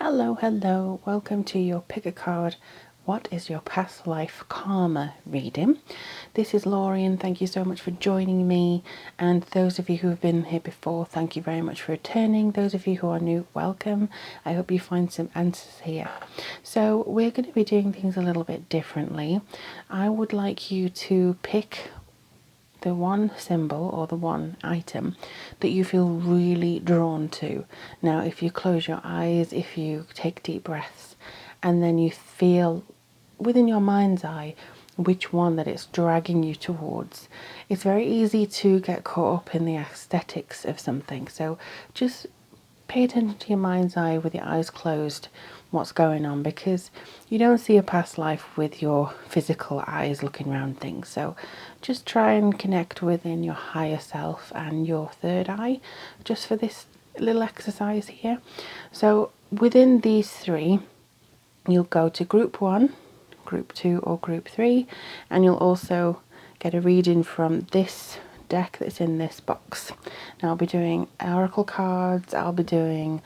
Hello, welcome to your pick a card. What is your past life karma reading? This is Laurie and thank you so much for joining me. And those of you who have been here before, thank you very much for returning. Those of you who are new, welcome. I hope you find some answers here. So we're going to be doing things a little bit differently. I would like you to pick the one symbol or the one item that you feel really drawn to. Now, if you close your eyes, if you take deep breaths, and then you feel within your mind's eye which one that it's dragging you towards. It's very easy to get caught up in the aesthetics of something, so just pay attention to your mind's eye with your eyes closed what's going on, because you don't see a past life with your physical eyes looking around things. So just try and connect within your higher self and your third eye just for this little exercise here. So within these three, you'll go to group 1, group 2 or group 3, and you'll also get a reading from this deck that's in this box. Now I'll be doing oracle cards, I'll be doing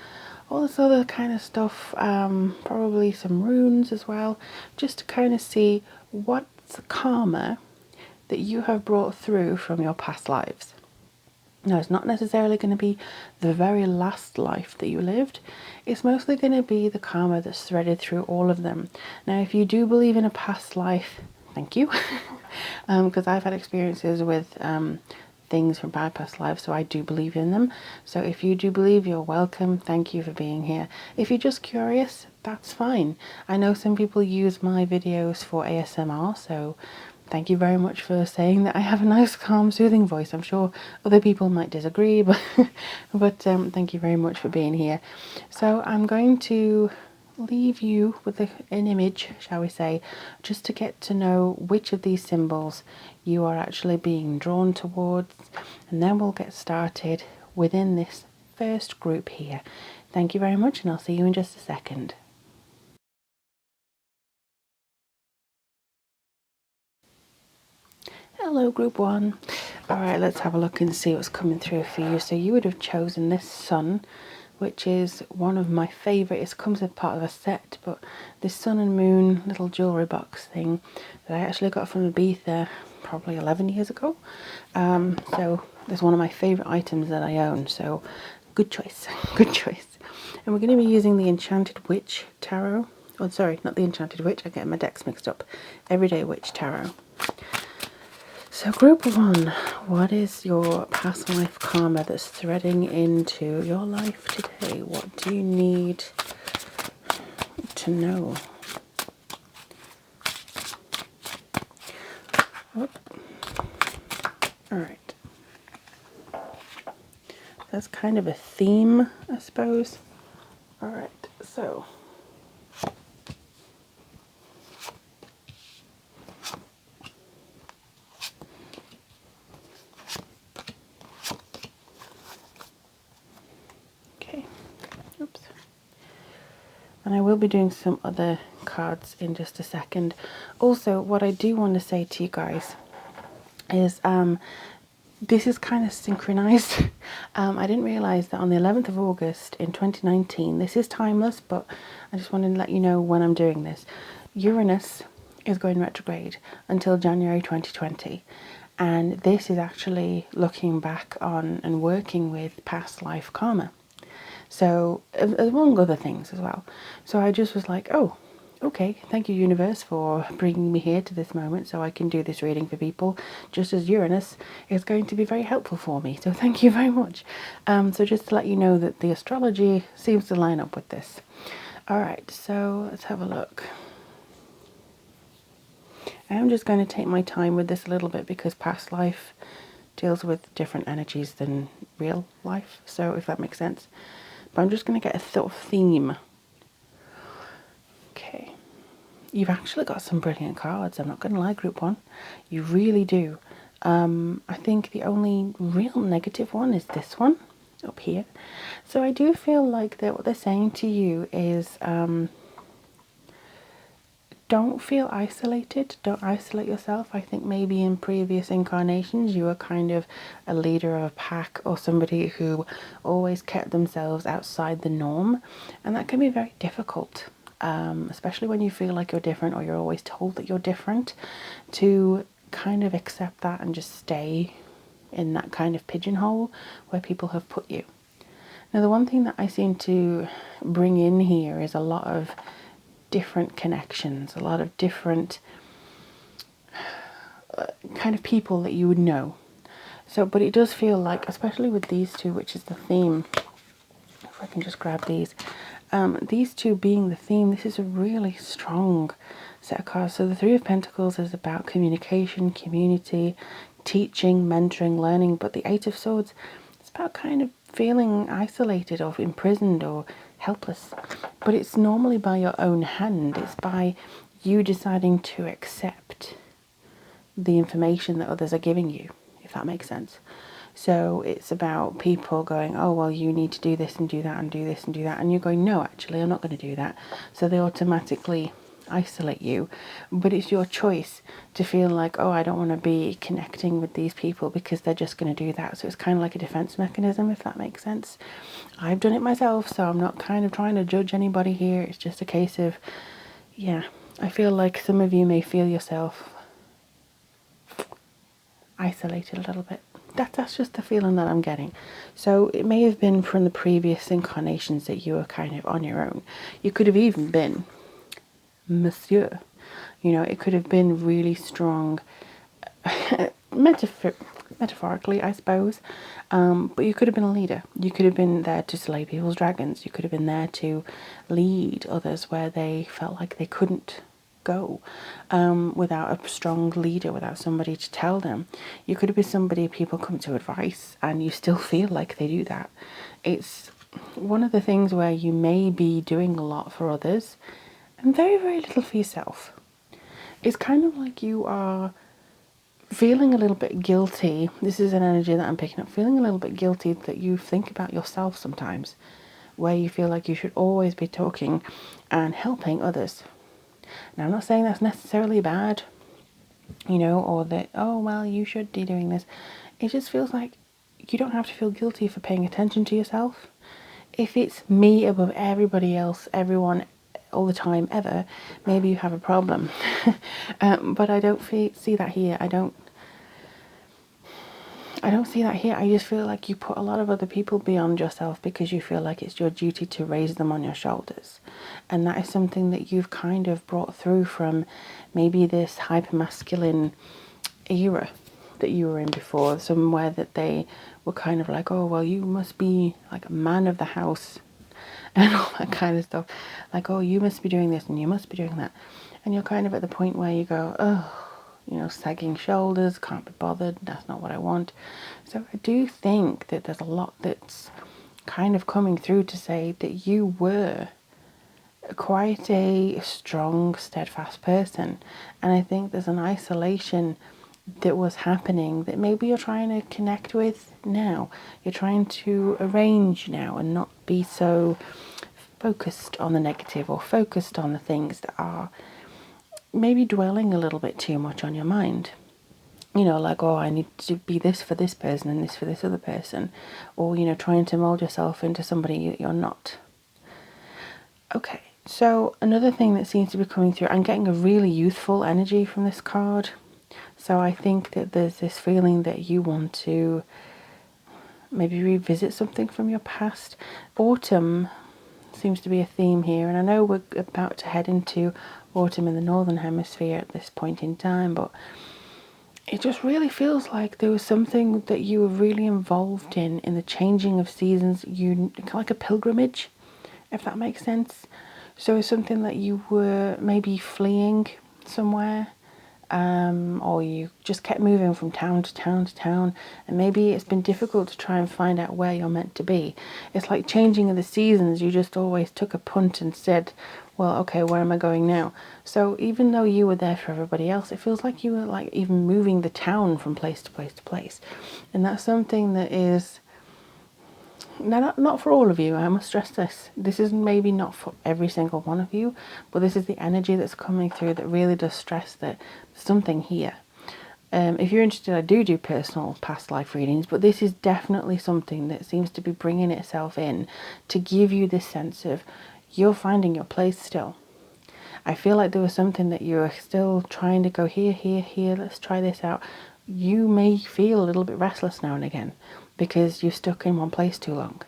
all this other kind of stuff, probably some runes as well, just to kind of see what's karma that you have brought through from your past lives. Now, it's not necessarily going to be the very last life that you lived. It's mostly going to be the karma that's threaded through all of them. Now, if you do believe in a past life, thank you, because I've had experiences with things from my past lives, so I do believe in them. So if you do believe, you're welcome. Thank you for being here. If you're just curious, that's fine. I know some people use my videos for ASMR, so thank you very much for saying that I have a nice, calm, soothing voice. I'm sure other people might disagree, but thank you very much for being here. So I'm going to leave you with an image, shall we say, just to get to know which of these symbols you are actually being drawn towards, and then we'll get started within this first group here. Thank you very much, and I'll see you in just a second. Hello, group 1. Alright, let's have a look and see what's coming through for you. So you would have chosen this sun, which is one of my favourite. It comes as part of a set, but this sun and moon little jewellery box thing that I actually got from Ibiza probably 11 years ago. So it's one of my favourite items that I own, so good choice, good choice. And we're going to be using the Enchanted Witch Tarot. Oh, sorry, not the Enchanted Witch, I get my decks mixed up. Everyday Witch Tarot. So group 1, what is your past life karma that's threading into your life today? What do you need to know? Alright. That's kind of a theme, I suppose. Alright, so and I will be doing some other cards in just a second. Also, what I do want to say to you guys is this is kind of synchronized. I didn't realize that on the 11th of August in 2019, this is timeless, but I just wanted to let you know when I'm doing this. Uranus is going retrograde until January 2020. And this is actually looking back on and working with past life karma. So, among other things as well. So I just was like, oh, okay, thank you, universe, for bringing me here to this moment so I can do this reading for people, just as Uranus is going to be very helpful for me. So thank you very much. So just to let you know that the astrology seems to line up with this. All right, so let's have a look. I am just going to take my time with this a little bit because past life deals with different energies than real life, so if that makes sense. But I'm just going to get a sort of theme. Okay. You've actually got some brilliant cards, I'm not going to lie, group 1. You really do. I think the only real negative one is this one up here. So I do feel like that what they're saying to you is don't feel isolated. Don't isolate yourself. I think maybe in previous incarnations you were kind of a leader of a pack or somebody who always kept themselves outside the norm, and that can be very difficult, especially when you feel like you're different or you're always told that you're different, to kind of accept that and just stay in that kind of pigeonhole where people have put you. Now, the one thing that I seem to bring in here is a lot of different connections, a lot of different kind of people that you would know. So, but it does feel like, especially with these two, which is the theme, if I can just grab these two being the theme, this is a really strong set of cards. So the Three of Pentacles is about communication, community, teaching, mentoring, learning, but the Eight of Swords, it's about kind of feeling isolated or imprisoned or helpless, but it's normally by your own hand. It's by you deciding to accept the information that others are giving you, if that makes sense. So it's about people going, oh, well, you need to do this and do that and do this and do that, and you're going, no, actually, I'm not going to do that. So they automatically isolate you, but it's your choice to feel like, oh, I don't want to be connecting with these people because they're just going to do that. So it's kind of like a defense mechanism, if that makes sense. I've done it myself, so I'm not kind of trying to judge anybody here. It's just a case of, yeah, I feel like some of you may feel yourself isolated a little bit. That's just the feeling that I'm getting. So it may have been from the previous incarnations that you were kind of on your own. You could have even been Monsieur. You know, it could have been really strong, metaphorically, I suppose. But you could have been a leader. You could have been there to slay people's dragons. You could have been there to lead others where they felt like they couldn't go without a strong leader, without somebody to tell them. You could have been somebody people come to advice and you still feel like they do that. It's one of the things where you may be doing a lot for others and very, very little for yourself. It's kind of like you are feeling a little bit guilty. This is an energy that I'm picking up. Feeling a little bit guilty that you think about yourself sometimes, where you feel like you should always be talking and helping others. Now, I'm not saying that's necessarily bad, you know, or that, oh, well, you should be doing this. It just feels like you don't have to feel guilty for paying attention to yourself. If it's me above everybody else, everyone, all the time, ever, maybe you have a problem. But I don't see that here. I don't see that here. I just feel like you put a lot of other people beyond yourself because you feel like it's your duty to raise them on your shoulders. And that is something that you've kind of brought through from maybe this hypermasculine era that you were in before, somewhere that they were kind of like, oh, well, you must be like a man of the house and all that kind of stuff. Like, oh, you must be doing this and you must be doing that. And you're kind of at the point where you go, oh, you know, sagging shoulders, can't be bothered, that's not what I want. So I do think that there's a lot that's kind of coming through to say that you were quite a strong, steadfast person. And I think there's an isolation that was happening that maybe you're trying to connect with now. You're trying to arrange now and not be so focused on the negative or focused on the things that are maybe dwelling a little bit too much on your mind. You know, like, oh, I need to be this for this person and this for this other person. Or, you know, trying to mold yourself into somebody you're not. Okay, so another thing that seems to be coming through, I'm getting a really youthful energy from this card. So I think that there's this feeling that you want to maybe revisit something from your past. Autumn seems to be a theme here, and I know we're about to head into autumn in the northern hemisphere at this point in time, but it just really feels like there was something that you were really involved in the changing of seasons, you kind of like a pilgrimage, if that makes sense. So it's something that you were maybe fleeing somewhere, or you just kept moving from town to town to town, and maybe it's been difficult to try and find out where you're meant to be. It's like changing of the seasons. You just always took a punt and said, well, okay, where am I going now? So even though you were there for everybody else, it feels like you were like even moving the town from place to place to place. And that's something that is Now, not for all of you, I must stress this. This is maybe not for every single one of you, but this is the energy that's coming through that really does stress that there's something here. If you're interested, I do personal past life readings, but this is definitely something that seems to be bringing itself in to give you this sense of you're finding your place still. I feel like there was something that you're still trying to go here, here, here, let's try this out. You may feel a little bit restless now and again because you're stuck in one place too long.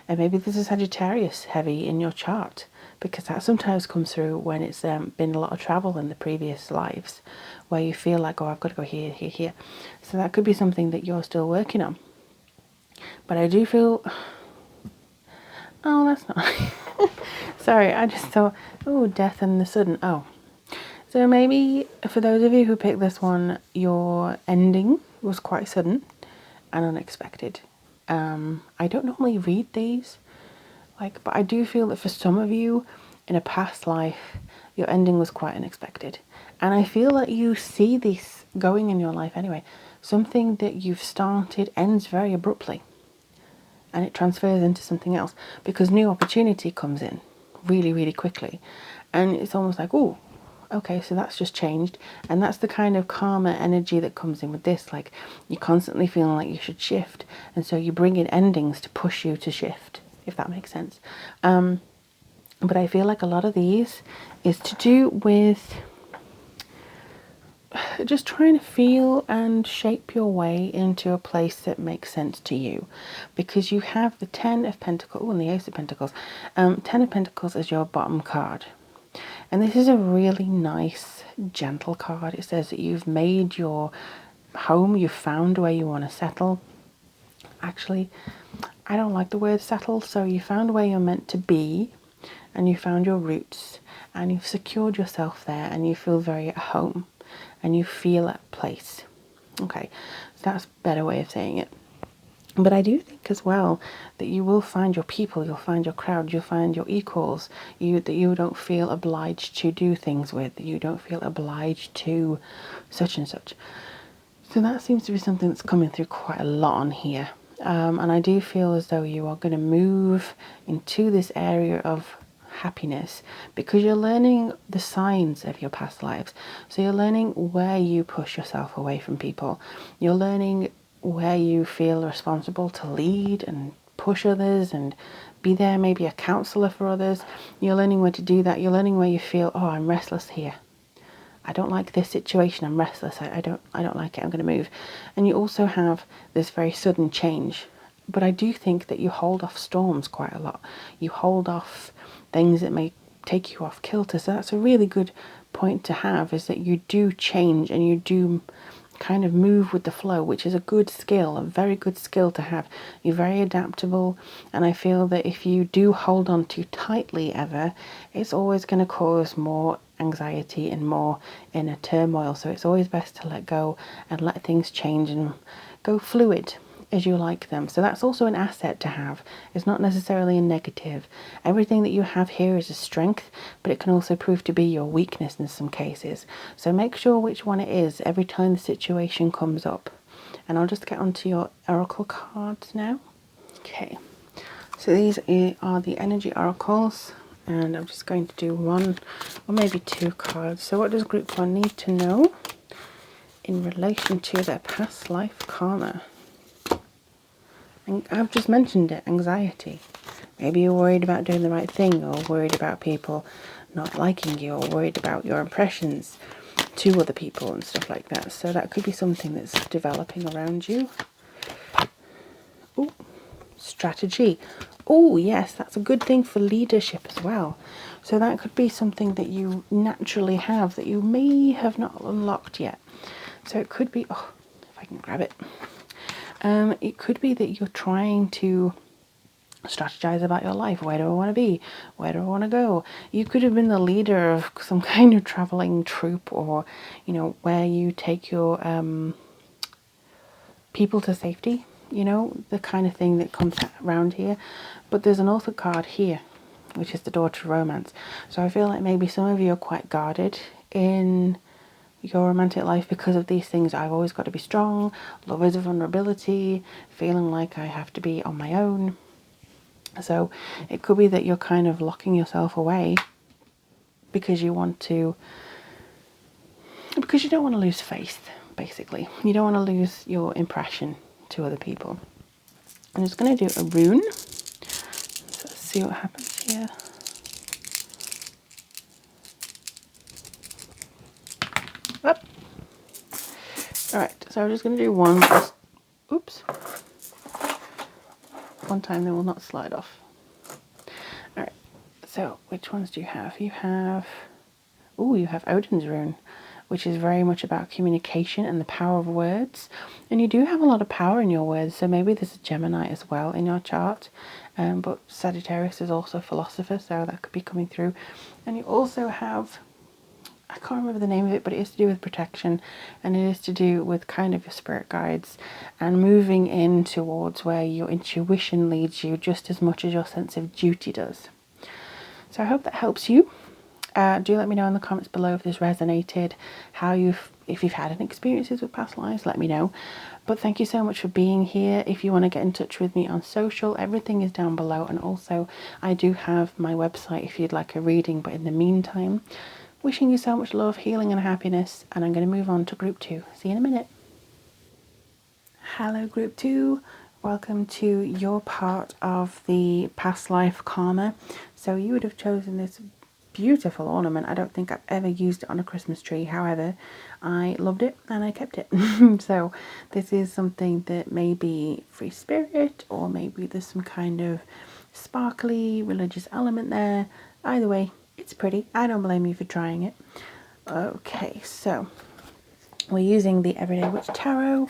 And maybe this is Sagittarius heavy in your chart, because that sometimes comes through when it's been a lot of travel in the previous lives, where you feel like, oh, I've got to go here, here, here. So that could be something that you're still working on. But I do feel, oh, that's not, sorry, I just thought, oh, death and the sudden, oh. So maybe for those of you who picked this one, your ending was quite sudden and unexpected. I don't normally read these, but I do feel that for some of you in a past life, your ending was quite unexpected. And I feel that you see this going in your life anyway. Something that you've started ends very abruptly and it transfers into something else because new opportunity comes in really, really quickly. And it's almost like, oh, okay, so that's just changed. And that's the kind of karma energy that comes in with this. Like, you're constantly feeling like you should shift. And so you bring in endings to push you to shift, if that makes sense. But I feel like a lot of these is to do with just trying to feel and shape your way into a place that makes sense to you. Because you have the Ten of Pentacles, and the Ace of Pentacles. Ten of Pentacles is your bottom card. And this is a really nice, gentle card. It says that you've made your home, you've found where you want to settle. Actually, I don't like the word settle, so you found where you're meant to be, and you found your roots, and you've secured yourself there, and you feel very at home, and you feel at place. Okay, so that's a better way of saying it. But I do think as well that you will find your people, you'll find your crowd, you'll find your equals, that you don't feel obliged to do things with, that you don't feel obliged to such and such. So that seems to be something that's coming through quite a lot on here. And I do feel as though you are going to move into this area of happiness because you're learning the signs of your past lives. So you're learning where you push yourself away from people. You're learning where you feel responsible to lead and push others and be there, maybe a counselor for others. You're learning where to do that. You're learning where you feel, oh, I'm restless here. I don't like this situation. I'm restless. I don't like it. I'm going to move. And you also have this very sudden change. But I do think that you hold off storms quite a lot. You hold off things that may take you off kilter. So that's a really good point to have, is that you do change and you do kind of move with the flow, which is a good skill, a very good skill to have. You're very adaptable, and I feel that if you do hold on too tightly ever, it's always going to cause more anxiety and more inner turmoil. So it's always best to let go and let things change and go fluid as you like them. So that's also an asset to have. It's not necessarily a negative. Everything that you have here is a strength, but it can also prove to be your weakness in some cases. So make sure which one it is every time the situation comes up. And I'll just get onto your oracle cards now. Okay, so these are the energy oracles, and I'm just going to do one or maybe two cards. So what does group one need to know in relation to their past life karma? And I've just mentioned it, anxiety. Maybe you're worried about doing the right thing, or worried about people not liking you, or worried about your impressions to other people and stuff like that. So that could be something that's developing around you. Ooh, strategy. Oh, yes, that's a good thing for leadership as well. So that could be something that you naturally have that you may have not unlocked yet. So it could be, oh, if I can grab it. It could be that you're trying to strategize about your life. Where do I want to be? Where do I want to go? You could have been the leader of some kind of traveling troupe, or, you know, where you take your people to safety, you know, the kind of thing that comes around here. But there's an author card here, which is the door to romance. So I feel like maybe some of you are quite guarded in your romantic life because of these things. I've always got to be strong, love is a vulnerability, feeling like I have to be on my own. So it could be that you're kind of locking yourself away because you want to, because you don't want to lose faith, basically. You don't want to lose your impression to other people. I'm just going to do a rune. So let's see what happens here. Up. All right, so I'm just going to do one. Oops. One time they will not slide off. All right, so which ones do you have? You have, you have Odin's rune, which is very much about communication and the power of words. And you do have a lot of power in your words, so maybe there's a Gemini as well in your chart. But Sagittarius is also a philosopher, so that could be coming through. And you also have, I can't remember the name of it, but it is to do with protection, and it is to do with kind of your spirit guides and moving in towards where your intuition leads you just as much as your sense of duty does. So I hope that helps you. Do let me know in the comments below if this resonated, if you've had any experiences with past lives, let me know. But thank you so much for being here. If you want to get in touch with me on social, everything is down below. And also I do have my website if you'd like a reading. But in the meantime, wishing you so much love, healing and happiness. And I'm going to move on to group 2. See you in a minute. Hello group 2. Welcome to your part of the past life karma. So you would have chosen this beautiful ornament. I don't think I've ever used it on a Christmas tree. However, I loved it and I kept it. So this is something that may be free spirit, or maybe there's some kind of sparkly religious element there. Either way, it's pretty. I don't blame you for trying it. Okay, so we're using the Everyday Witch Tarot,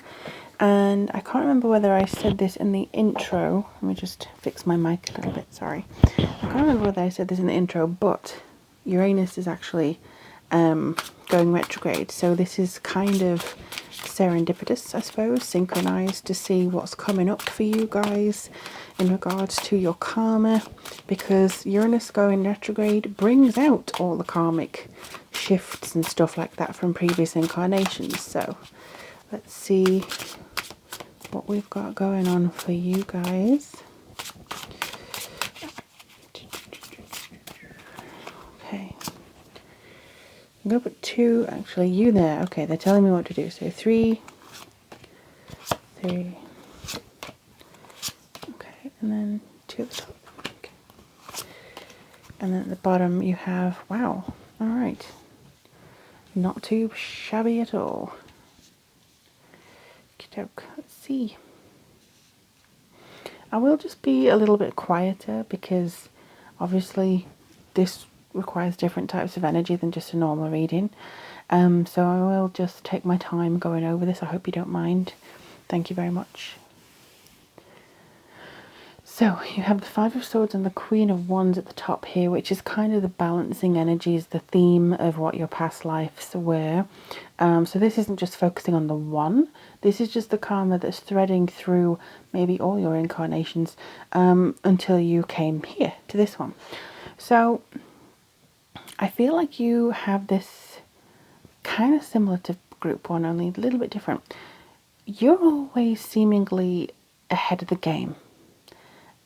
and I can't remember whether I said this in the intro. Let me just fix my mic a little bit, sorry. I can't remember whether I said this in the intro, but Uranus is actually going retrograde, so this is kind of serendipitous, I suppose, synchronized to see what's coming up for you guys in regards to your karma, because Uranus going retrograde brings out all the karmic shifts and stuff like that from previous incarnations. So let's see what we've got going on for you guys. Okay, I'm going to put 2, actually, you there. Okay, they're telling me what to do. So 3, 3. Okay, and then 2 at the top. Okay. And then at the bottom you have, wow, alright. Not too shabby at all. Let's see. I will just be a little bit quieter because obviously this requires different types of energy than just a normal reading. So I will just take my time going over this. I hope you don't mind. Thank you very much. So you have the 5 of Swords and the Queen of Wands at the top here, which is kind of the balancing energies, the theme of what your past lives were. So this isn't just focusing on the one. This is just the karma that's threading through maybe all your incarnations until you came here to this one. So I feel like you have this kind of similar to group 1, only a little bit different. You're always seemingly ahead of the game.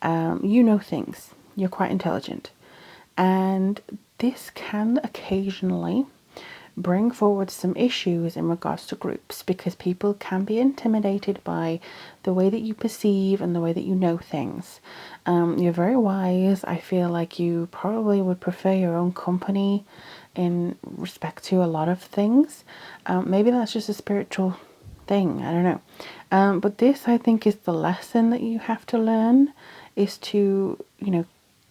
You know things. You're quite intelligent. And this can occasionally bring forward some issues in regards to groups, because people can be intimidated by the way that you perceive and the way that you know things. You're very wise. I feel like you probably would prefer your own company in respect to a lot of things. Maybe that's just a spiritual thing. I don't know. But this, I think, is the lesson that you have to learn, is to,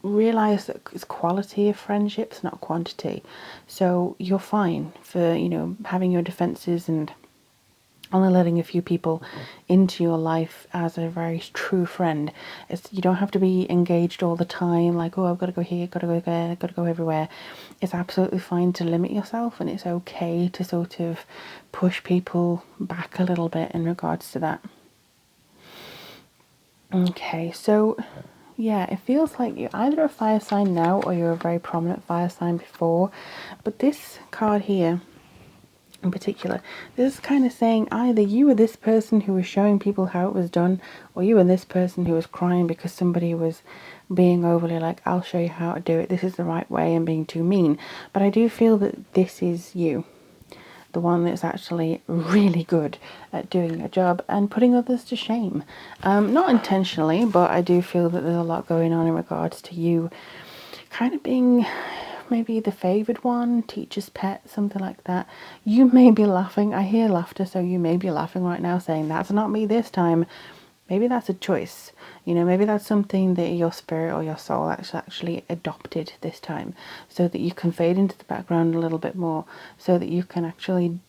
realize that it's quality of friendships, not quantity. So you're fine for, having your defenses and only letting a few people into your life as a very true friend. You don't have to be engaged all the time, like, oh, I've got to go here, got to go there, got to go everywhere. It's absolutely fine to limit yourself, and it's okay to sort of push people back a little bit in regards to that. Okay, so yeah, it feels like you're either a fire sign now or you're a very prominent fire sign before. But this card here in particular, this is kind of saying either you were this person who was showing people how it was done, or you were this person who was crying because somebody was being overly like, I'll show you how to do it, this is the right way, and being too mean. But I do feel that this is you, the one that's actually really good at doing a job and putting others to shame. Not intentionally, but I do feel that there's a lot going on in regards to you kind of being maybe the favoured one, teacher's pet, something like that. You may be laughing. I hear laughter, so you may be laughing right now saying, that's not me this time. Maybe that's a choice. You know, maybe that's something that your spirit or your soul actually adopted this time, so that you can fade into the background a little bit more, so that you can actually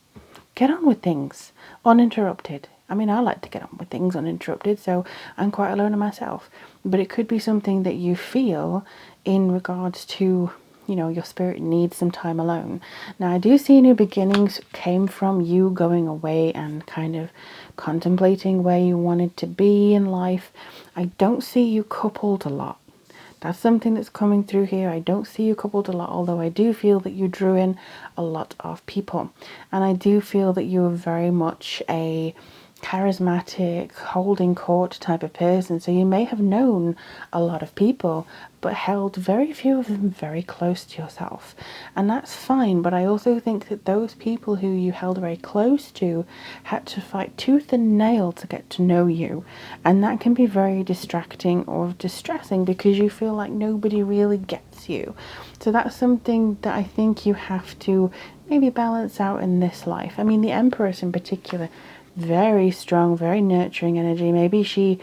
get on with things uninterrupted. I mean, I like to get on with things uninterrupted, so I'm quite a loner myself. But it could be something that you feel in regards to, you know, your spirit needs some time alone. Now, I do see new beginnings came from you going away and kind of contemplating where you wanted to be in life. I don't see you coupled a lot. That's something that's coming through here. I don't see you coupled a lot, although I do feel that you drew in a lot of people. And I do feel that you are very much a charismatic, holding court type of person. So you may have known a lot of people, but held very few of them very close to yourself. And that's fine, but I also think that those people who you held very close to had to fight tooth and nail to get to know you. And that can be very distracting or distressing because you feel like nobody really gets you. So that's something that I think you have to maybe balance out in this life. I mean, the Empress in particular, very strong, very nurturing energy. Maybe she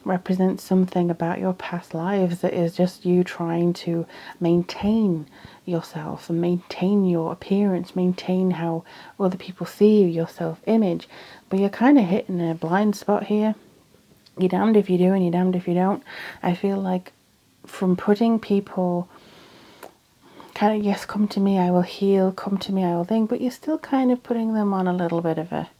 represents something about your past lives that is just you trying to maintain yourself and maintain your appearance, maintain how other people see you, your self-image. But you're kind of hitting a blind spot here. You're damned if you do and you're damned if you don't. I feel like from putting people kind of, yes, come to me, I will heal, come to me, I will think, but you're still kind of putting them on a little bit of a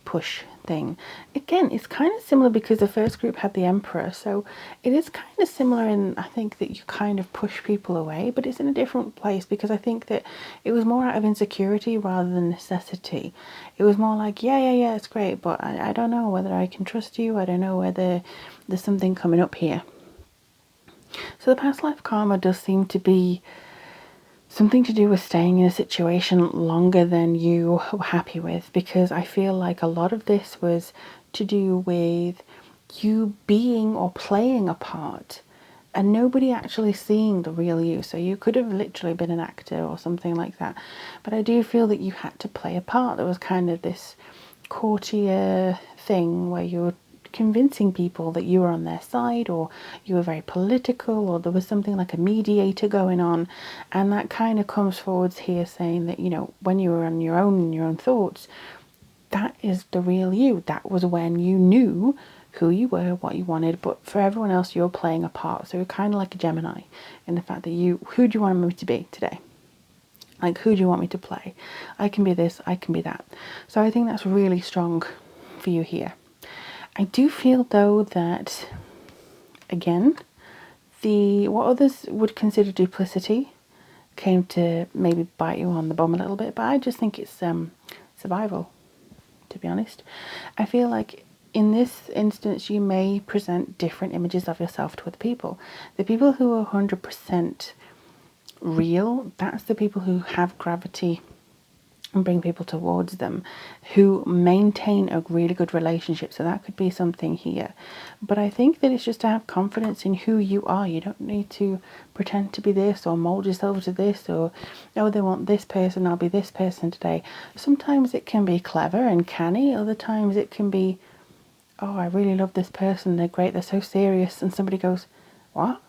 push thing. Again, it's kind of similar because the first group had the Emperor, so it is kind of similar in, I think, that you kind of push people away, but it's in a different place because I think that it was more out of insecurity rather than necessity. It was more like, yeah, it's great, but I don't know whether I can trust you, I don't know whether there's something coming up here. So the past life karma does seem to be something to do with staying in a situation longer than you were happy with, because I feel like a lot of this was to do with you being or playing a part and nobody actually seeing the real you. So you could have literally been an actor or something like that. But I do feel that you had to play a part. There was kind of this courtier thing where you were convincing people that you were on their side, or you were very political, or there was something like a mediator going on. And that kind of comes forwards here saying that, you know, when you were on your own thoughts, that is the real you. That was when you knew who you were, what you wanted, but for everyone else you're playing a part. So you're kind of like a Gemini in the fact that who do you want me to be today? Like, who do you want me to play? I can be this, I can be that. So I think that's really strong for you here. I do feel though that, again, what others would consider duplicity came to maybe bite you on the bum a little bit, but I just think it's survival, to be honest. I feel like in this instance you may present different images of yourself to other people. The people who are 100% real, that's the people who have gravity and bring people towards them, who maintain a really good relationship. So that could be something here. But I think that it's just to have confidence in who you are. You don't need to pretend to be this or mold yourself to this, or, oh, they want this person, I'll be this person today. Sometimes it can be clever and canny. Other times it can be, oh, I really love this person, they're great, they're so serious. And somebody goes, what?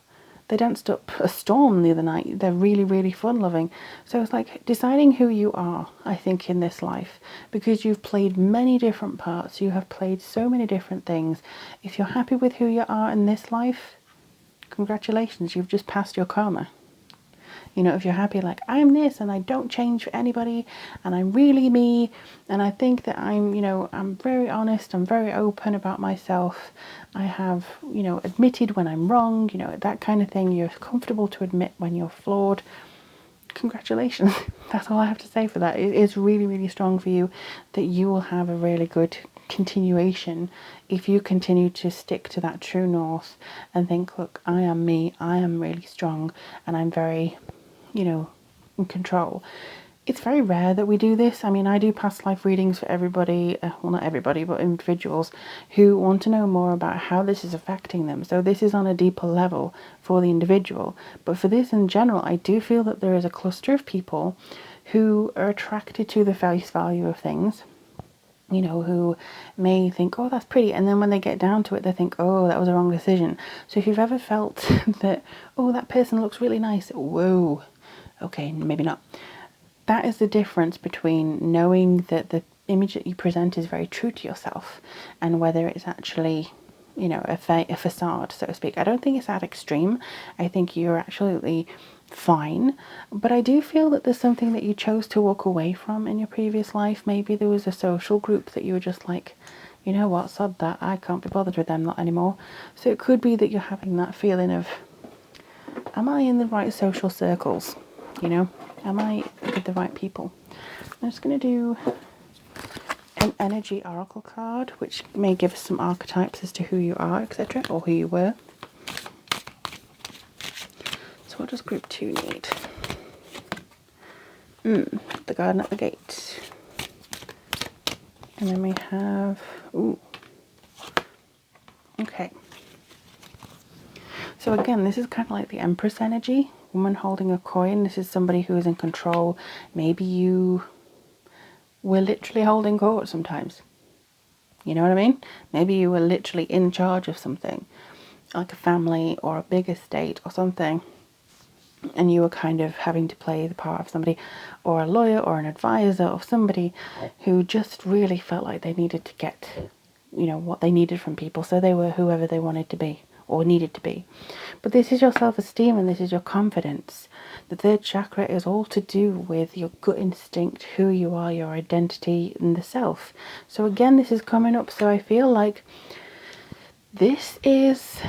They danced up a storm the other night. They're really, really fun-loving. So it's like deciding who you are, I think, in this life, because you've played many different parts. You have played so many different things. If you're happy with who you are in this life, congratulations, you've just passed your karma. You know, if you're happy, like, I'm this and I don't change for anybody and I'm really me and I think that I'm, you know, I'm very honest, I'm very open about myself. I have, you know, admitted when I'm wrong, you know, that kind of thing. You're comfortable to admit when you're flawed. Congratulations. That's all I have to say for that. It is really, really strong for you that you will have a really good continuation if you continue to stick to that true north and think, look, I am me, I am really strong, and I'm very, in control. It's very rare that we do this. I mean, I do past life readings for everybody, well, not everybody, but individuals who want to know more about how this is affecting them. So this is on a deeper level for the individual. But for this in general, I do feel that there is a cluster of people who are attracted to the face value of things, who may think, oh, that's pretty. And then when they get down to it, they think, oh, that was a wrong decision. So if you've ever felt that, oh, that person looks really nice, whoa, okay, maybe not. That is the difference between knowing that the image that you present is very true to yourself and whether it's actually, a facade, so to speak. I don't think it's that extreme. I think you're absolutely fine. But I do feel that there's something that you chose to walk away from in your previous life. Maybe there was a social group that you were just like, you know what, sod that, I can't be bothered with them, not anymore. So it could be that you're having that feeling of, am I in the right social circles? Am I with the right people? I'm just going to do an energy oracle card, which may give us some archetypes as to who you are, etc., or who you were. So what does group 2 need? The garden at the gate. And then we have, okay. So again, this is kind of like the Empress energy. Woman holding a coin. This is somebody who is in control. Maybe you were literally holding court sometimes. You know what I mean? Maybe you were literally in charge of something, like a family or a big estate or something, and you were kind of having to play the part of somebody, or a lawyer or an advisor or somebody who just really felt like they needed to get, what they needed from people. So they were whoever they wanted to be or needed to be. But this is your self-esteem and this is your confidence. The third chakra is all to do with your gut instinct, who you are, your identity, and the self. So again, this is coming up. So I feel like this is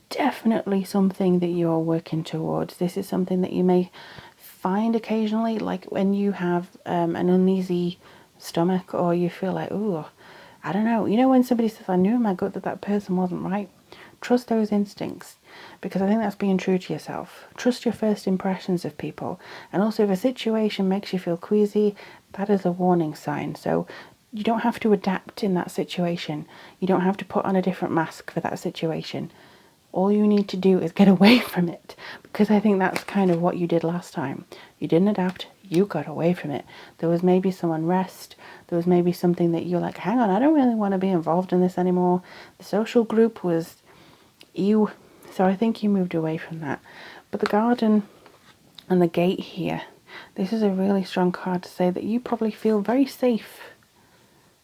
definitely something that you're working towards. This is something that you may find occasionally, like when you have an uneasy stomach, or you feel like, oh, I don't know. When somebody says, I knew in my gut that that person wasn't right. Trust those instincts, because I think that's being true to yourself. Trust your first impressions of people. And also, if a situation makes you feel queasy, that is a warning sign. So you don't have to adapt in that situation. You don't have to put on a different mask for that situation. All you need to do is get away from it, because I think that's kind of what you did last time. You didn't adapt, you got away from it. There was maybe some unrest, there was maybe something that you're like, hang on, I don't really want to be involved in this anymore. The social group was you, so I think you moved away from that. But the garden and the gate here, this is a really strong card to say that you probably feel very safe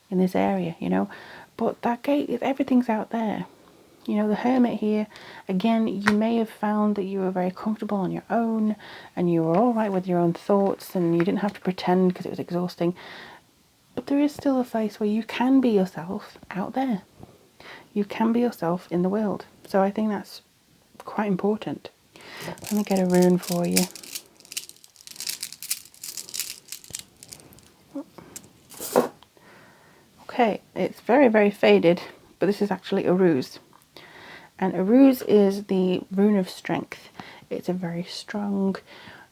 in this area, but that gate, everything's out there. The Hermit here, again, you may have found that you were very comfortable on your own and you were all right with your own thoughts and you didn't have to pretend because it was exhausting. But there is still a place where you can be yourself out there. You can be yourself in the world. So I think that's quite important. Let me get a rune for you. Okay, it's very, very faded, but this is actually a ruse. And a ruse is the rune of strength. It's a very strong,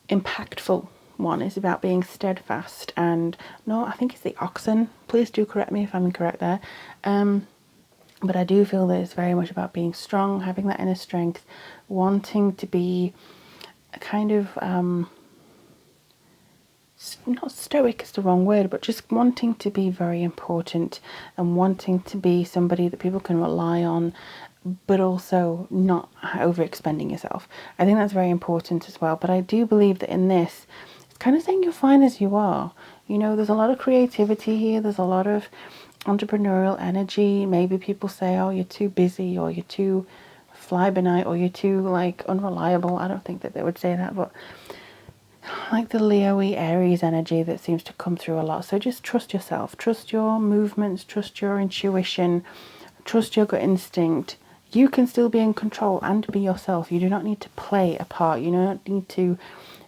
impactful one. It's about being steadfast. And no, I think it's the oxen. Please do correct me if I'm incorrect there. But I do feel that it's very much about being strong, having that inner strength, wanting to be a kind of, not stoic is the wrong word, but just wanting to be very important and wanting to be somebody that people can rely on, but also not overexpending yourself. I think that's very important as well. But I do believe that in this, it's kind of saying you're fine as you are. There's a lot of creativity here. There's a lot of entrepreneurial energy. Maybe people say, oh, you're too busy, or you're too fly-by-night, or you're too unreliable. I don't think that they would say that, but like the Leo-y Aries energy that seems to come through a lot. So just trust yourself, trust your movements, trust your intuition, trust your gut instinct. You can still be in control and be yourself. You do not need to play a part. You do not need to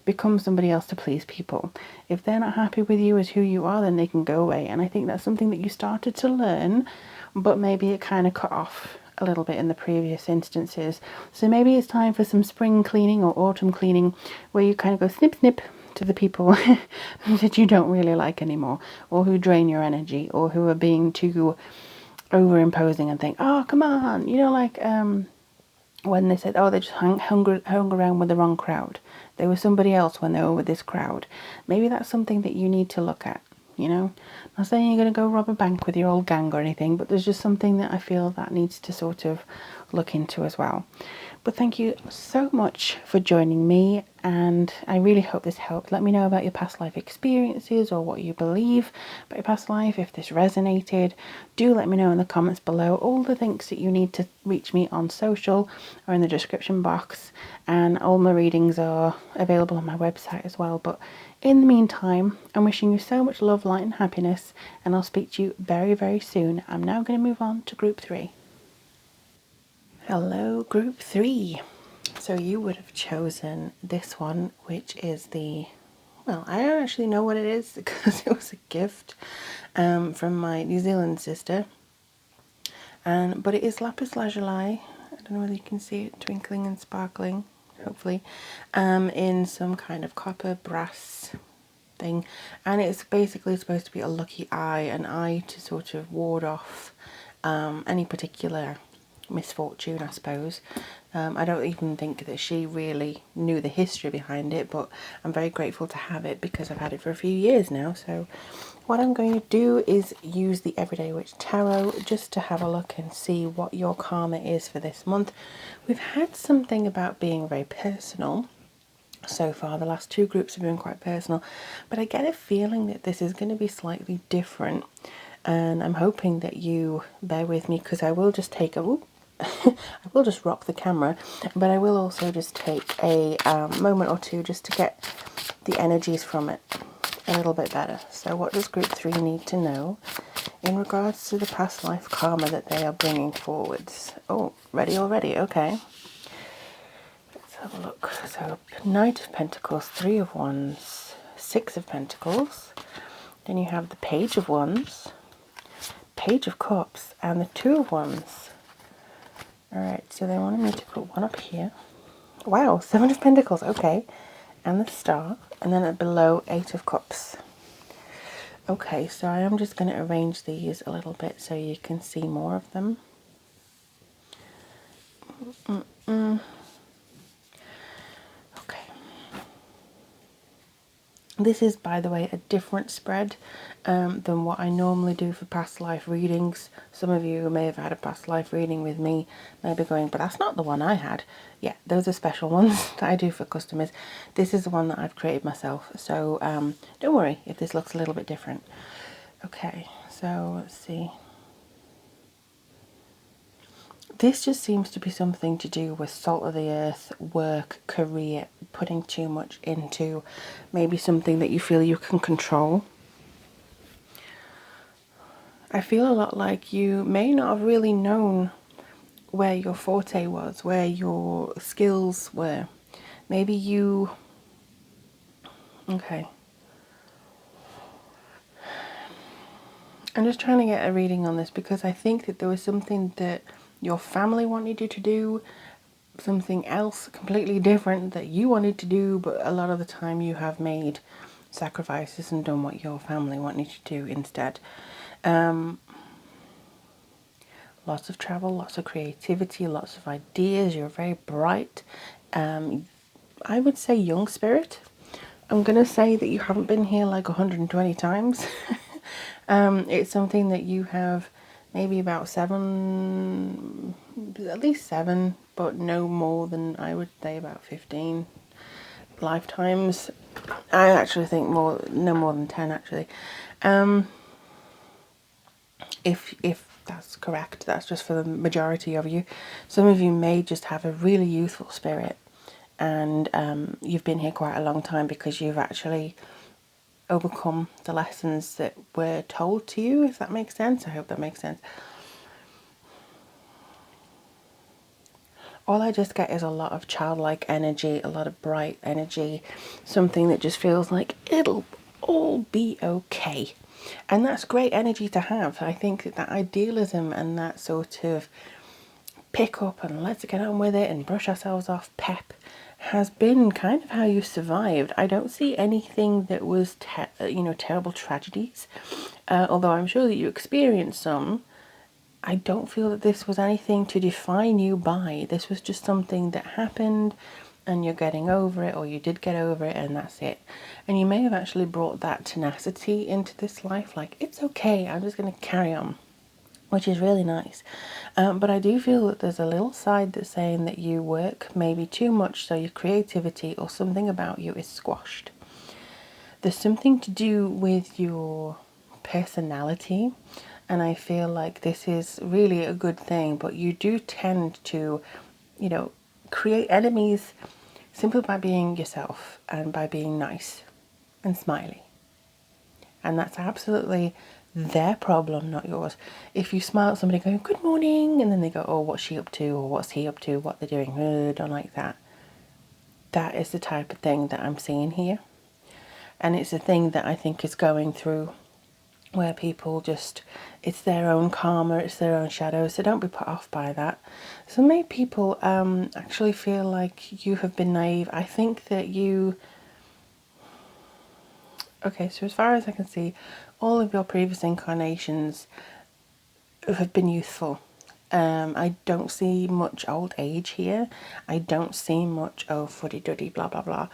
become somebody else to please people. If they're not happy with you as who you are, then they can go away. And I think that's something that you started to learn, but maybe it kind of cut off a little bit in the previous instances. So maybe it's time for some spring cleaning or autumn cleaning, where you kind of go snip snip to the people that you don't really like anymore, or who drain your energy, or who are being too over imposing and think, oh come on, like when they said, oh, they just hung around with the wrong crowd. They were somebody else when they were with this crowd. Maybe that's something that you need to look at, Not saying you're going to go rob a bank with your old gang or anything, but there's just something that I feel that needs to sort of look into as well. But thank you so much for joining me, and I really hope this helped. Let me know about your past life experiences or what you believe about your past life. If this resonated, do let me know in the comments below. All the links that you need to reach me on social are in the description box, and all my readings are available on my website as well. But in the meantime, I'm wishing you so much love, light and happiness, and I'll speak to you very, very soon. I'm now going to move on to group 3. Hello, group 3. So you would have chosen this one, which is well, I don't actually know what it is because it was a gift from my New Zealand sister. But it is lapis lazuli. I don't know whether you can see it twinkling and sparkling, hopefully, in some kind of copper brass thing. And it's basically supposed to be a lucky eye, an eye to sort of ward off any particular misfortune, I suppose. I don't even think that she really knew the history behind it, but I'm very grateful to have it because I've had it for a few years now. So what I'm going to do is use the Everyday Witch Tarot just to have a look and see what your karma is for this month. We've had something about being very personal so far. The last 2 groups have been quite personal, but I get a feeling that this is going to be slightly different, and I'm hoping that you bear with me, because I will just take a I will just rock the camera, but I will also just take a moment or two just to get the energies from it a little bit better. So what does group 3 need to know in regards to the past life karma that they are bringing forwards? Oh, ready already? Okay. Let's have a look. So Knight of Pentacles, 3 of Wands, 6 of Pentacles. Then you have the Page of Wands, Page of Cups, and the 2 of Wands. Alright, so they wanted me to put one up here. Wow, 7 of Pentacles, okay. And the Star, and then below 8 of Cups. Okay, so I am just going to arrange these a little bit so you can see more of them. Okay. This is, by the way, a different spread than what I normally do for past life readings. Some of you may have had a past life reading with me, may be going, but that's not the one I had. Yeah, those are special ones that I do for customers. This is the one that I've created myself, so don't worry if this looks a little bit different. Okay, so let's see. This just seems to be something to do with salt of the earth, work, career, putting too much into maybe something that you feel you can control. I feel a lot like you may not have really known where your forte was, where your skills were. Maybe you... Okay. I'm just trying to get a reading on this because I think that there was something that your family wanted you to do, something else completely different that you wanted to do, but a lot of the time you have made sacrifices and done what your family wanted you to do instead. Lots of travel, lots of creativity, lots of ideas. You're very bright. I would say young spirit. I'm going to say that you haven't been here like 120 times. It's something that you have maybe about 7, at least 7, but no more than, I would say, about 15 lifetimes. I actually think no more than 10 actually. If that's correct, that's just for the majority of you. Some of you may just have a really youthful spirit, and you've been here quite a long time because you've actually overcome the lessons that were told to you, if that makes sense. I hope that makes sense. all I just get is a lot of childlike energy, a lot of bright energy, something that just feels like it'll all be okay. And that's great energy to have. I think that idealism and that sort of pick up and let's get on with it and brush ourselves off pep has been kind of how you survived. I don't see anything that was terrible tragedies, although I'm sure that you experienced some. I don't feel that this was anything to define you by. This was just something that happened and you're getting over it, or you did get over it, and that's it. And you may have actually brought that tenacity into this life, like, it's okay, I'm just going to carry on, which is really nice. But I do feel that there's a little side that's saying that you work maybe too much, so your creativity or something about you is squashed. There's something to do with your personality, and I feel like this is really a good thing, but you do tend to, create enemies simply by being yourself and by being nice and smiley. And that's absolutely their problem, not yours. If you smile at somebody going, good morning, and then they go, oh, what's she up to? Or what's he up to? What they're doing? Don't like that. That is the type of thing that I'm seeing here. And it's a thing that I think is going through where people just, it's their own karma, it's their own shadow, so don't be put off by that. So many people actually feel like you have been naive. I think that okay, so as far as I can see, all of your previous incarnations have been youthful. I don't see much old age here. I don't see much, oh, fuddy-duddy, blah, blah, blah.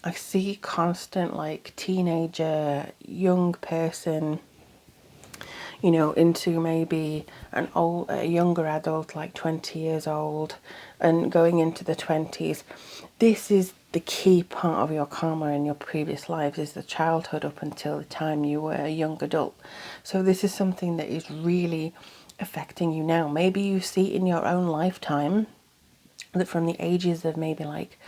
I see constant, like, teenager, young person, into maybe a younger adult, like 20 years old, and going into the 20s. This is the key part of your karma in your previous lives, is the childhood up until the time you were a young adult. So this is something that is really affecting you now. Maybe you see in your own lifetime that from the ages of maybe like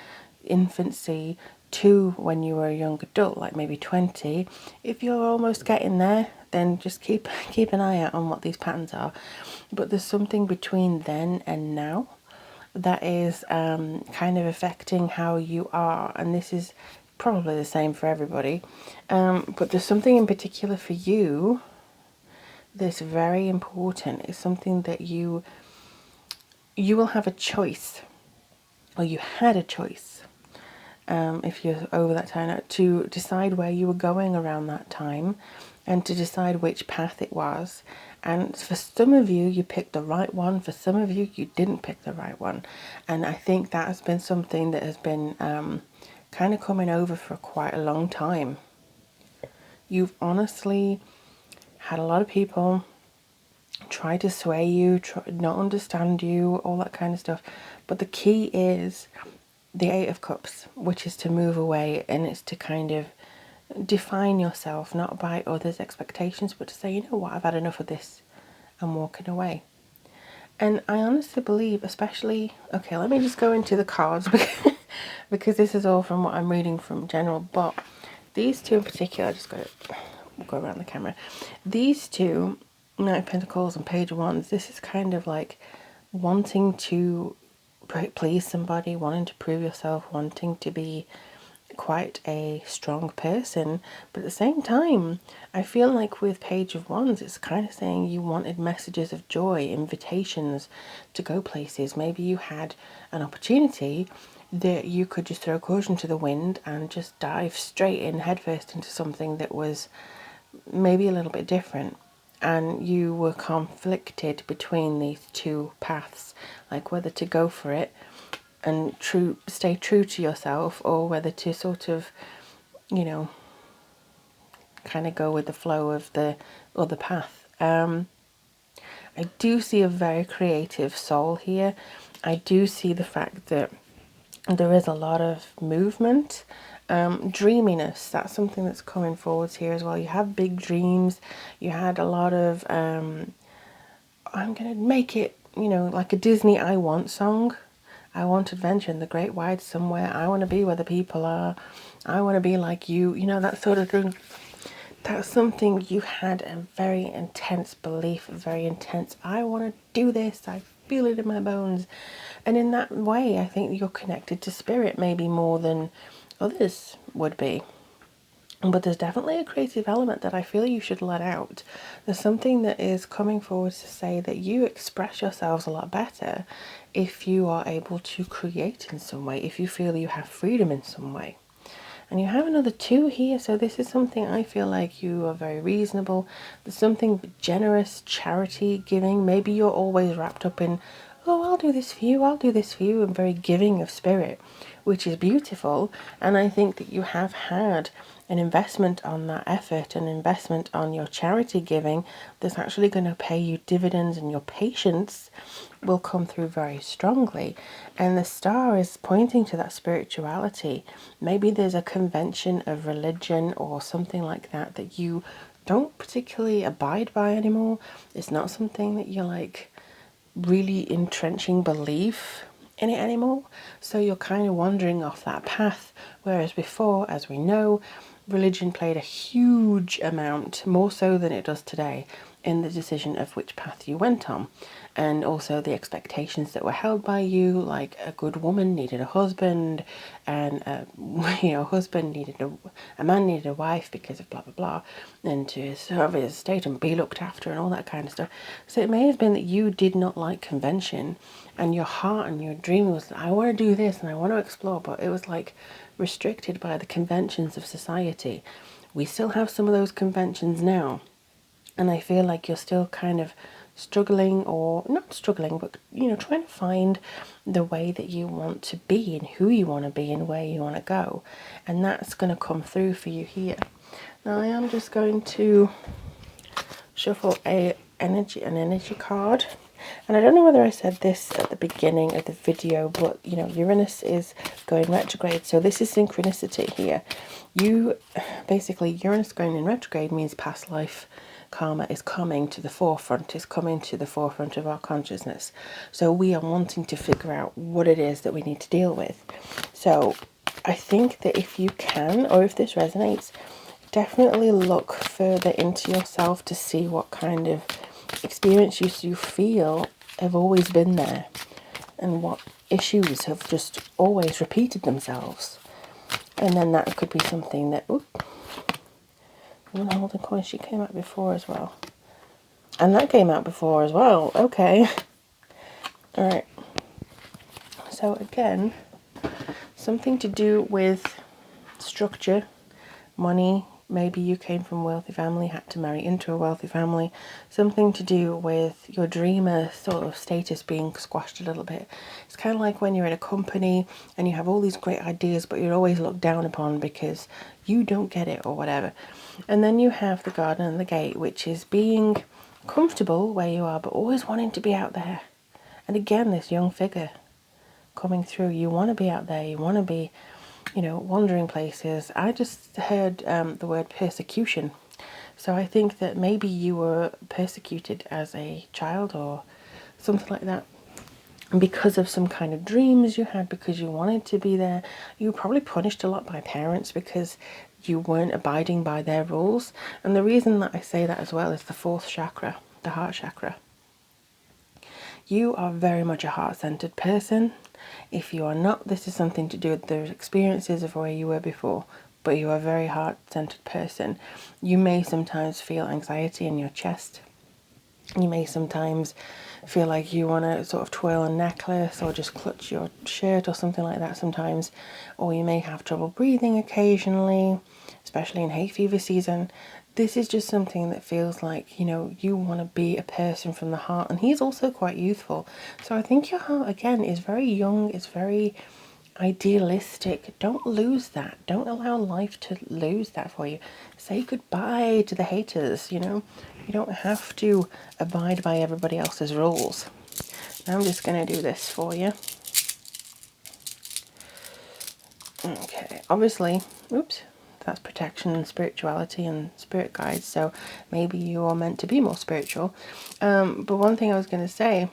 infancy to when you were a young adult, like maybe 20, if you're almost getting there, then just keep an eye out on what these patterns are. But there's something between then and now that is kind of affecting how you are, and this is probably the same for everybody, but there's something in particular for you that's very important. It's something that you will have a choice, or you had a choice, if you're over that time, to decide where you were going around that time and to decide which path it was. And for some of you, you picked the right one. For some of you, you didn't pick the right one. And I think that has been something that has been kind of coming over for quite a long time. You've honestly had a lot of people try to sway you, not understand you, all that kind of stuff. But the key is the Eight of Cups, which is to move away, and it's to kind of define yourself, not by others' expectations, but to say, you know what, I've had enough of this, I'm walking away. And I honestly believe, especially, okay, let me just go into the cards because this is all from what I'm reading from general, but these two in particular, I just got to go around the camera. These two, Knight of Pentacles and Page of Wands, this is kind of like wanting to please somebody, wanting to prove yourself, wanting to be quite a strong person. But at the same time, I feel like with Page of Wands, it's kind of saying you wanted messages of joy, invitations to go places. Maybe you had an opportunity that you could just throw caution to the wind and just dive straight in headfirst into something that was maybe a little bit different, and you were conflicted between these two paths, like whether to go for it and stay true to yourself, or whether to sort of, kind of go with the flow of the other path. I do see a very creative soul here. I do see the fact that there is a lot of movement. Dreaminess, that's something that's coming forwards here as well. You have big dreams. You had a lot of, I'm going to make it, like a Disney I Want song. I want adventure in the great wide somewhere. I want to be where the people are. I want to be like you, that sort of thing. That's something you had a very intense belief, a very intense, I want to do this. I feel it in my bones. And in that way, I think you're connected to spirit maybe more than others would be. But there's definitely a creative element that I feel you should let out. There's something that is coming forward to say that you express yourselves a lot better if you are able to create in some way, if you feel you have freedom in some way. And you have another 2 here, so this is something I feel like you are very reasonable. There's something generous, charity, giving. Maybe you're always wrapped up in, oh, I'll do this for you, I'll do this for you, and very giving of spirit, which is beautiful. And I think that you have had an investment on that effort, an investment on your charity giving that's actually going to pay you dividends, and your patience will come through very strongly. And the star is pointing to that spirituality. Maybe there's a convention of religion or something like that that you don't particularly abide by anymore. It's not something that you're like really entrenching belief in it anymore. So you're kind of wandering off that path. Whereas before, as we know, religion played a huge amount, more so than it does today, in the decision of which path you went on. And also the expectations that were held by you, like a good woman needed a husband, and a husband needed a man needed a wife because of blah blah blah, and to serve his estate and be looked after and all that kind of stuff. So it may have been that you did not like convention, and your heart and your dream was, I want to do this and I want to explore, but it was like restricted by the conventions of society. We still have some of those conventions now, and I feel like you're still kind of struggling, or not struggling, but trying to find the way that you want to be and who you want to be and where you want to go. And that's going to come through for you here. Now I am just going to shuffle an energy card. And I don't know whether I said this at the beginning of the video, but Uranus is going retrograde, so this is synchronicity here. Uranus going in retrograde means past life karma is coming to the forefront, of our consciousness. So we are wanting to figure out what it is that we need to deal with. So I think that if you can, or if this resonates, definitely look further into yourself to see what kind of experiences you feel have always been there, and what issues have just always repeated themselves. And then that could be something that, Woman Holding Coin, she came out before as well. And that came out before as well. Okay. Alright. So again, something to do with structure, money. Maybe you came from a wealthy family, had to marry into a wealthy family. Something to do with your dreamer sort of status being squashed a little bit. It's kind of like when you're in a company and you have all these great ideas, but you're always looked down upon because you don't get it or whatever. And then you have the garden and the gate, which is being comfortable where you are, but always wanting to be out there. And again, this young figure coming through. You want to be out there. You want to be wandering places. I just heard the word persecution. So I think that maybe you were persecuted as a child or something like that, because of some kind of dreams you had, because you wanted to be there. You were probably punished a lot by parents because you weren't abiding by their rules. And the reason that I say that as well is the 4th chakra, the heart chakra. You are very much a heart-centered person. If you are not, this is something to do with the experiences of where you were before, but you are a very heart-centered person. You may sometimes feel anxiety in your chest. You may sometimes feel like you want to sort of twirl a necklace or just clutch your shirt or something like that sometimes. Or you may have trouble breathing occasionally, especially in hay fever season. This is just something that feels like, you want to be a person from the heart. And he's also quite youthful. So I think your heart, again, is very young. It's very idealistic. Don't lose that. Don't allow life to lose that for you. Say goodbye to the haters, You don't have to abide by everybody else's rules. Now I'm just going to do this for you. Okay, obviously, that's protection and spirituality and spirit guides, so maybe you are meant to be more spiritual. But one thing I was going to say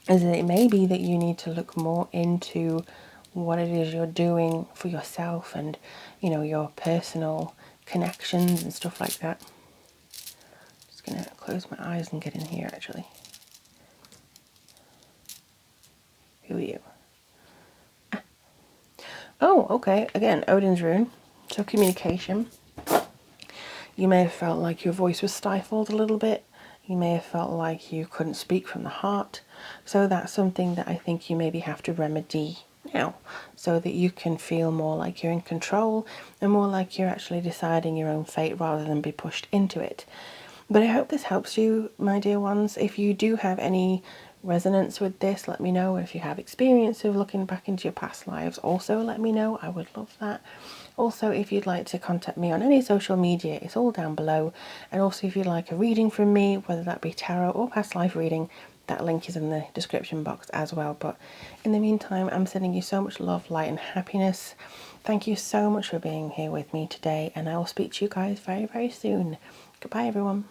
is that it may be that you need to look more into what it is you're doing for yourself and, your personal connections and stuff like that. Just going to close my eyes and get in here, actually. Who are you? Oh, okay. Again, Odin's rune. So communication. You may have felt like your voice was stifled a little bit. You may have felt like you couldn't speak from the heart. So that's something that I think you maybe have to remedy now, so that you can feel more like you're in control and more like you're actually deciding your own fate rather than be pushed into it. But I hope this helps you, my dear ones. If you do have any resonance with this, let me know. If you have experience of looking back into your past lives, also let me know. I would love that. Also, if you'd like to contact me on any social media, it's all down below. And also, if you'd like a reading from me, whether that be tarot or past life reading, that link is in the description box as well. But in the meantime, I'm sending you so much love, light and happiness. Thank you so much for being here with me today, and I will speak to you guys very, very soon. Goodbye, everyone.